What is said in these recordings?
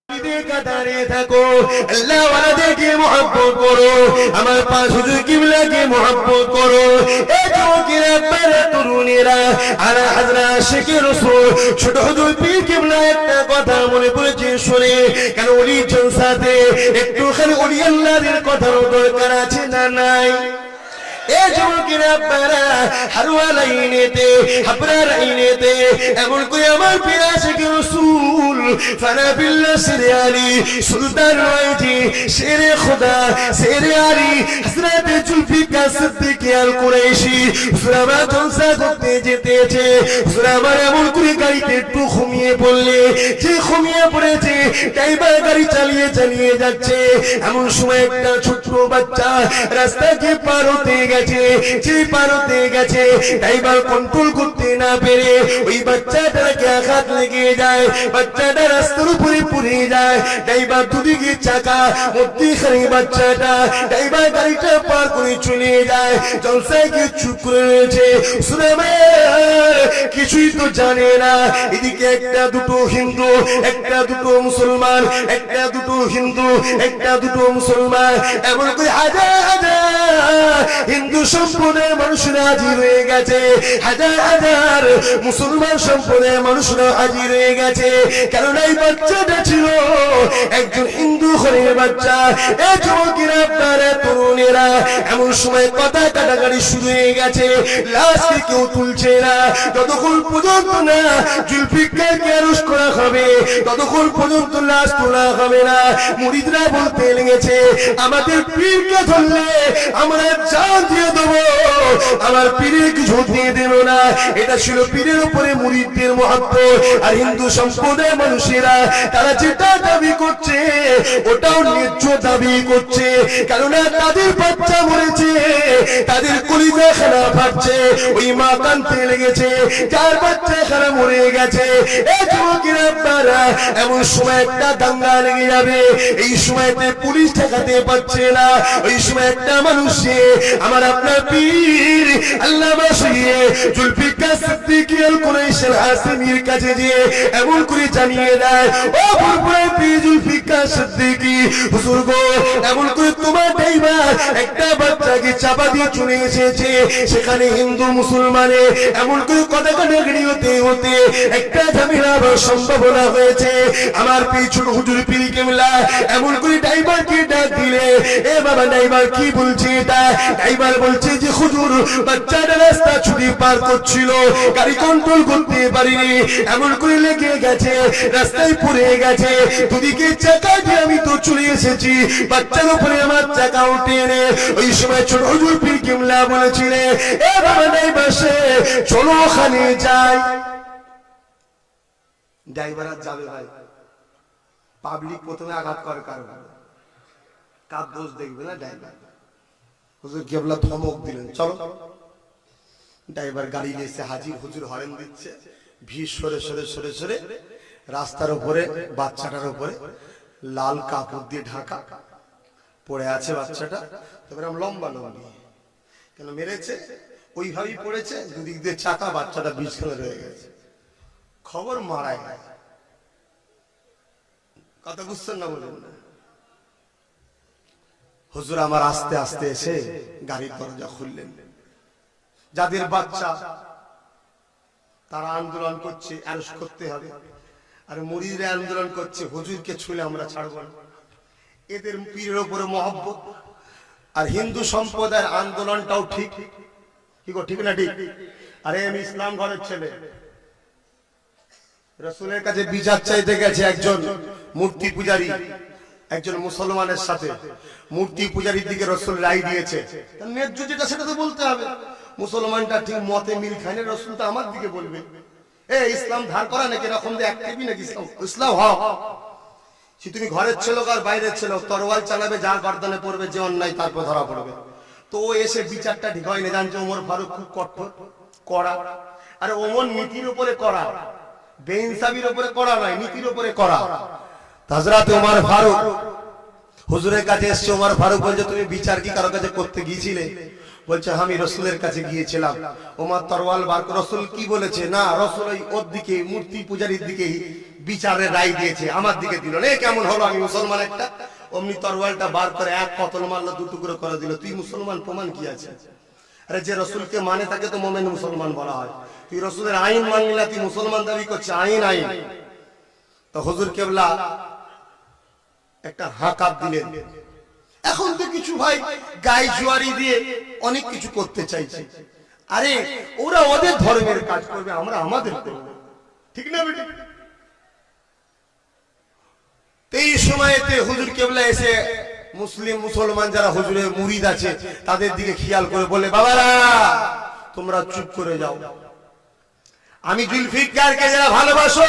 দাঁড়িয়ে থাকো, আল্লাহ ওয়ালাদেরকে মুহাব্বত করো, আমার পাঁচ হুজুর কিবলাকে মুহাব্বত করো। এই যুবকেরা, আপনারা তরুণেরা, আলা হযরত শেখ রাসূল ছোট হুজুর পীর কিবলা একটা কথা মনে পড়েছে শুনে, কেন ওলি জলসাতে একটুখানি ওলি আল্লাহদের কথার দরকার আছে না নাই? এই যুবকেরা, আপনারা হারওয়া লাইনেতে, হাবরা লাইনেতে এমন করে আমার পীর আশিক রাসূল ফানাবিল্লাহ শেরে আলী সুলতান ওয়াইজি শেরে খোদা শেরে আলী হযরত জুলফিকার সিদ্দিক আল কুরাইশি হুজুর আমার জলসা করতে যেতেছে। হুজুর আমার এমন করে গাড়িতে একটু ঘুমিয়ে পড়লে, যে ঘুমিয়ে পড়েছে ড্রাইভার গাড়ি চালিয়ে চালিয়ে যাচ্ছে, এমন সময় একটা ছোট্ট বাচ্চা রাস্তাকে পার হতে গেছে। যে পার হতে গেছে, ড্রাইভার কন্ট্রোল করতে না পেরে ওই বাচ্চাটাকে আঘাত লেগে যায়, বাচ্চাটা রাস্তার উপরে পড়ে যায়। ড্রাইভার দুদিকে চাকা, মধ্যখানে বাচ্চাটা, ড্রাইভার গাড়িটা পার করে চলে যায়। জলসায় কি চুপ করে রয়েছে, কিছুই তো জানে না। এদিকে একটা দুটো হিন্দু, একটা দুটো মুসলমান, একটা দুটো হিন্দু, একটা দুটো মুসলমান, এমন করে হাজার হাজার হিন্দু সম্প্রদায়ের মানুষরা হাজির হয়ে গেছে, হাজার হাজার মুসলমান সম্প্রদায়ের মানুষরা হাজির হয়ে গেছে। কেননা এই বাচ্চাটা ছিল একজন হিন্দু ঘরের বাচ্চা। এই যুবকেরা, আপনারা তরুণেরা, এমন সময় কথা কাটাকাটি শুরু হয়ে গেছে। লাশকে কেউ তুলছে না, যতক্ষণ পর্যন্ত না জুলফিকারকে আরেস্ট করা হবে ততক্ষণ পর্যন্ত লাশ তোলা হবে না। মুরিদরা বলতে লেগেছে, আমাদের পীরকে ধরলে আমরা জান দিয়ে দেবো, আমার পীরের কিছু দিয়ে দেব না। এটা ছিল পীরের উপরে মুরিদদের মহব্বত। আর হিন্দু সম্প্রদায়ের মানুষেরা তারা যেটা দাবি করছে ওটাও ন্যায্য দাবি করছে, কেননা তাদের বাচ্চা মরেছে, তাদের কলিজা খানা ফাটছে, ওই মা কানতে লেগেছে, যার বাচ্চা খানা মরে গেছে। এই যুবকেরা, আপনারা এমন সময় একটা দাঙ্গা লেগে যাবে, এই সময়তে পুলিশ ঠেকাতে পারছে না। ওই সময় একটা মানুষে আমার আপনার পীর আল্লামা শহীদ জুলফিকার সিদ্দিক আল কুরাইশি আল হাসিমির কাছে যে এমন করে জানিয়ে দেয়, ও ফুরফুরা পীর জুলফিকার সিদ্দিকী হুজুর গো, এমন করে তোমার ড্রাইভার একটা বাচ্চাকে চাপা দিয়ে চলে এসেছে, সেখানে হিন্দু মুসলমানে এমন করে কথা কাটাকাটি হতে হতে একটা ঝামেলা সম্ভাবনা হয়েছে। আমার পীর ছোট হুজুর পীর কিবলা এমন করে ড্রাইভারকে ডাক দিলে, এ বাবা ড্রাইভার কি বলছে এটা? ড্রাইভার বলছে যে হুজুর, বাচ্চাটা রাস্তা ছুটি পার করছিল, গাড়ি কন্ট্রোল করতে পারিনি, এমন করে লেগে গেছে, রাস্তায় পড়ে গেছে, দুদিকে চাকা দিয়ে আমি তো চলে এসেছি, বাচ্চার উপরে আমার চাকা উঠে এনে। ওই সময় ছোট হুজুর পীর কিবলা বলেছিলেন, এ বাবা ড্রাইভার চলো ওখানে যাই। ড্রাইভার আর যাবে ভাই, পাবলিক প্রথমে আঘাত করে কার দোষ দেখবে না ড্রাইভার। হুজুর কিবলা ধমক দিলেন, চলো। ড্রাইভার গাড়ি নিয়ে হাজির, হুজুর হরেন দিচ্ছে, ভিড় সরে সরে সরে সরে রাস্তার উপরে বাচ্চাটার উপরে লাল কাপড় দিয়ে ঢাকা পড়ে আছে বাচ্চাটা। তবে লম্বা লম্বি কেন মেরেছে, ওইভাবেই পড়েছে, দুদিক দিয়ে চাকা, বাচ্চাটা বিছানা রয়ে গেছে। খবর মারায় গেছে। কথা বুঝছেন না? বলেন না। হুজুর আমার আস্তে আস্তে এসে গাড়ির দরজা খুললেন। যাদের বাচ্চা তারা আন্দোলন করছে, অ্যারেস্ট করতে হবে, আর মুরিদরা আন্দোলন করছে, হুজুরকে ছুঁলে আমরা ছাড়বো না। এদের পীরের উপরে মহব্বত। আর হিন্দু সম্প্রদায়ের আন্দোলনটাও ঠিক, কি গো, ঠিক না ঠিক? আরে আমি ইসলাম ঘরের ছেলে, রাসূলের কাছে বিচার চাইতে গেছে একজন মূর্তি পূজারী, একজন মুসলমানের সাথে। মূর্তি পূজারীর দিকে রাসূল রায় দিয়েছে, ন্যায্য যেটা সেটা তো বলতে হবে। মুসলমানটা ঠিক মতে মিল খায় না, রাসূল তো আমার দিকে বলবে, এ ইসলাম ধার করা নাকি এরকম যে একটিভি নাকি ইসলাম? ইসলাম হও। সে তুমি ঘরের ছেলে আর বাইরের ছেলে, তরোয়াল চালাবে, যা গর্দনে পড়বে, যে অন্যায় তারপর ধরা পড়বে। তো ও এসে বিচারটা ঠিক হয় না, জানছে ওমর ফারুক খুব কঠোর কড়া। আরে ওমর নীতির উপরে কড়া, বেইনসাফির উপরে কড়া নয়, নীতির উপরে কড়া। হযরত ওমর ফারুক হুজুরের কাছে এসছে। ওমর ফারুক বলছে তুমি বিচার কি কারো কাছে করতে গিয়েছিলে? বলছে আমি রসুলের কাছে গিয়েছিলাম। ওমর তরওয়াল বার করে, রসুল কি বলেছে? না, রসুল ওর দিকে, মূর্তি পূজারীর দিকে বিচারের রায় দিয়েছে, আমার দিকে দিল না। কেমন হলো? আমি মুসলমান একটা। অমনি তরওয়ালটা বার করে এক কতল মারলো, দু টুকরো করে দিল। তুই মুসলমান, প্রমাণ কি আছে? আরে যে রসুলকে মানে তাকে তো মোমেন মুসলমান বলা হয়। তুই রসুলের আইন মানলি না, তুই মুসলমান দাবি করছে। আইন আইন। তো হুজুর কেবলা একটা হাঁকাপ দিলেন। এখন তো কিছু ভাই গায়ে জুয়ারি দিয়ে অনেক কিছু করতে চাইছে। আরে ওরা ওদের ধর্মের কাজ করবে, আমরা আমাদের করব, ঠিক না বেটি? এই সময়তে হুজুর কেবলা এসে মুসলিম মুসলমান যারা হুজুরের মুরিদ আছে তাদের দিকে খেয়াল করে বলে, বাবারা তোমরা চুপ করে যাও। আমি জুলফিকারকে যারা ভালোবাসো,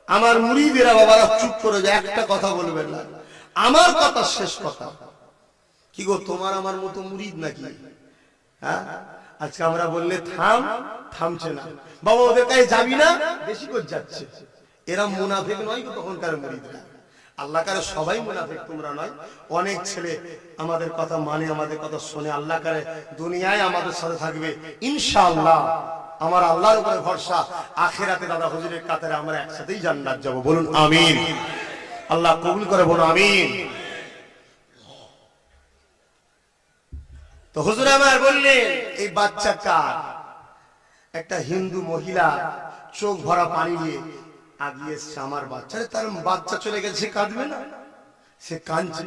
আমার মুরিদেরা বাবারা চুপ করে যাও, একটা কথা বলবেন না, আমার কথা শেষ কথা। কি গো, তোমার আমার মতো মুরিদ নাকি? হ্যাঁ, আজকে আমরা বললে থাম, থামছে না। বাবা ওদের কাছে যাবি না, বেশি করে যাচ্ছে। এরা মুনাফিক নয় তখনকার মুরিদরা। আল্লাহ কারে সবাই মুনাফিক তোমরা নয়। অনেক ছেলে আমাদের কথা মানে, আমাদের কথা শোনে। আল্লাহ কারে দুনিয়ায় আমাদের সাথে থাকবে ইনশাআল্লাহ। আমার আল্লাহর উপরে ভরসা। আখিরাতে দাদা হুজুরের কাতারে আমরা একসাথেই জান্নাত যাব। বলুন আমিন। আল্লাহ কবুল করে, বলুন আমিন। তো হুজুর আমার বললেন, এই বাচ্চা কার? একটা হিন্দু মহিলা চোখ ভরা পানি নিয়ে আগিয়ে এসছে। আমার বাচ্চা। তার বাচ্চা চলে গেছে, সে কাঁদবে না? সে কাঁদছে,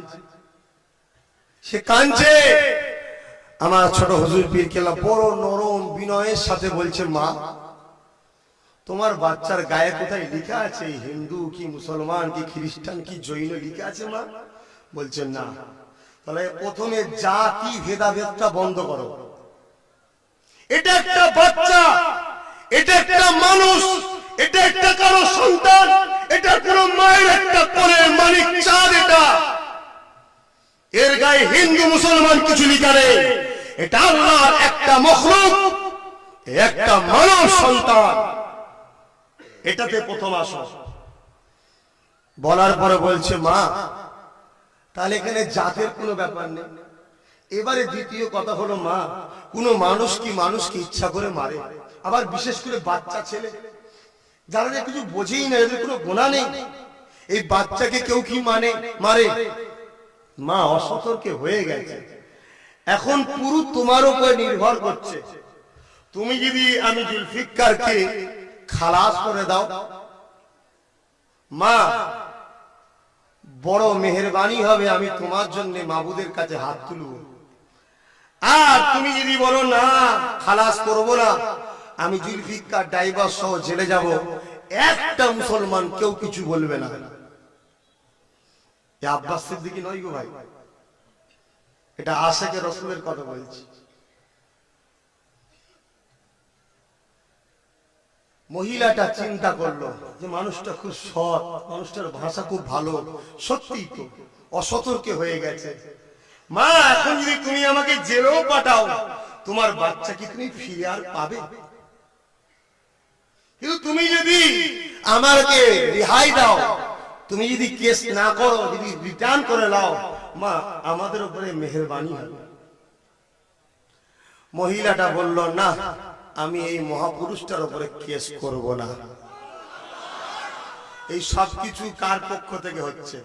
সে কাঁদছে। আমার ছোট হুজুর পীর কেবলা বড় নরম বিনয়ের সাথে বলছে, মা তোমার বাচ্চার গায়ে কোথায় লেখা আছে হিন্দু কি মুসলমান কি খ্রিস্টান কি জৈন লেখা আছে মা? বলছেন না। তাহলে প্রথমে জাতি ভেদাভেদটা বন্ধ করো। এটা একটা বাচ্চা, এটা একটা মানুষ, এটা একটা কারো সন্তান, এটা কোন মায়ের একটা কোলের মানিক চাঁদ। এটা এর গায়ে হিন্দু মুসলমান কিছু লিখা নেই। এটা আল্লাহর একটা মখলুক, একটা মানব সন্তান। এটাতে প্রথম আসো। বলার পরে বলছে, মা তাহলে এখানে জাতের কোনো ব্যাপার নেই। এবারে দ্বিতীয় কথা হলো, মা কোন মানুষ কি মানুষকে ইচ্ছা করে মারে? আবার বিশেষ করে বাচ্চা ছেলে যারা কিছু বোঝেই না, এদের কোনো গুনাহ নেই, এই বাচ্চাকে কেউ কি মানে মারে? মা অসতর্কে হয়ে গেছে। এখন পুরো তোমার উপর নির্ভর করছে। তুমি যদি আমি জুলফিকারকে খালাস করে দাও, মা বড় মেহেরবানি হবে, আমি তোমার জন্য মাবুদের কাছে হাত তুলব। আর তুমি যদি বলো না খালাস করবো না, আমি জুলফিকার ড্রাইভার সহ জেলে যাব, একটা মুসলমান কেউ কিছু বলবে না। আব্বাস সিদ্দিকী নয় গো ভাই, এটা আশেকে রসুলের কথা বলছি। মহিলাটা চিন্তা করলো যে মানুষটা খুব সৎ, মানুষটার ভাষা খুব ভালো, সত্যি তো অসতর্কে হয়ে গেছে। মা এখন যদি তুমি আমাকে জেলেও পাঠাও, তোমার বাচ্চা কি তুমি ফিরে আর পাবে? কিন্তু তুমি যদি আমাকে রেহাই দাও, তুমি যদি কেস না করো, যদি রিটার্ন করে নাও, মা আমাদের উপরে মেহেরবানি হবে। মহিলাটা বলল, না আমি এই মহাপুরুষটার উপরে কেস করব না। এই সব কিছু কার পক্ষ থেকে হচ্ছে?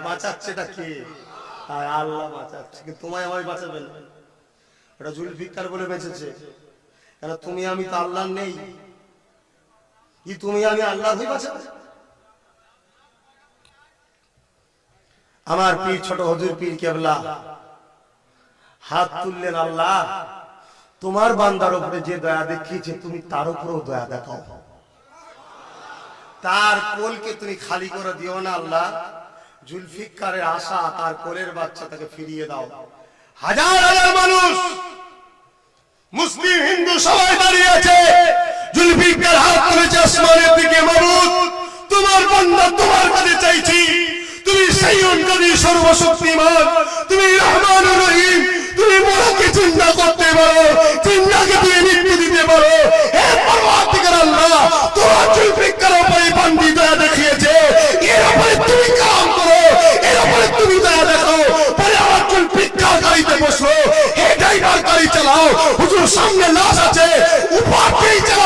বাঁচাচ্ছে এটা কে? আল্লাহ বাঁচাচ্ছে। কিন্তু তোমায় আমায় বাঁচাবে না। এটা জুলফিকার বলে বেঁচেছে, কেন তুমি আমি তো আল্লাহ নেই। কি তুমি আমি আল্লাহ বাঁচাবে? আমার পীর ছোট হুজুর পীর কেবলা হাত তুললেন, আল্লাহ তোমার বান্দার উপরে যে দয়া দেখিয়েছে তুমি তার উপরেও দয়া দেখাও। তার কোলকে তুমি খালি করে দিও না আল্লাহ। জুলফিকারের আশা, তার কোলের বাচ্চা তাকে ফিরিয়ে দাও। হাজার হাজার মানুষ মুসলিম হিন্দু সবাই দাঁড়িয়ে আছে। জুলফিকার হাত তুলেছে আসমানের দিকে, মাবুদ তোমার বান্দা তোমার কাছে চাইছি, তুমি সাইয়্যিদ কাদির সর্বশক্তিমান, তুমি রহমানুর রহিম, তুমি মরাকে চিন্তা করতে পারো, চিন্তাকে তুমি মৃত্যু দিতে পারো। হে পরওয়ারদিগার আল্লাহ, তোমার জুলফিকার উপরে বান্দি দয়া দেখিয়েছে, এর উপরে তুমি কালাম করো, বসলো, হে ড্রাইভার গাড়ি চালাও, হুজুর সামনে লাশ আছে, উপর দিয়ে চালাও।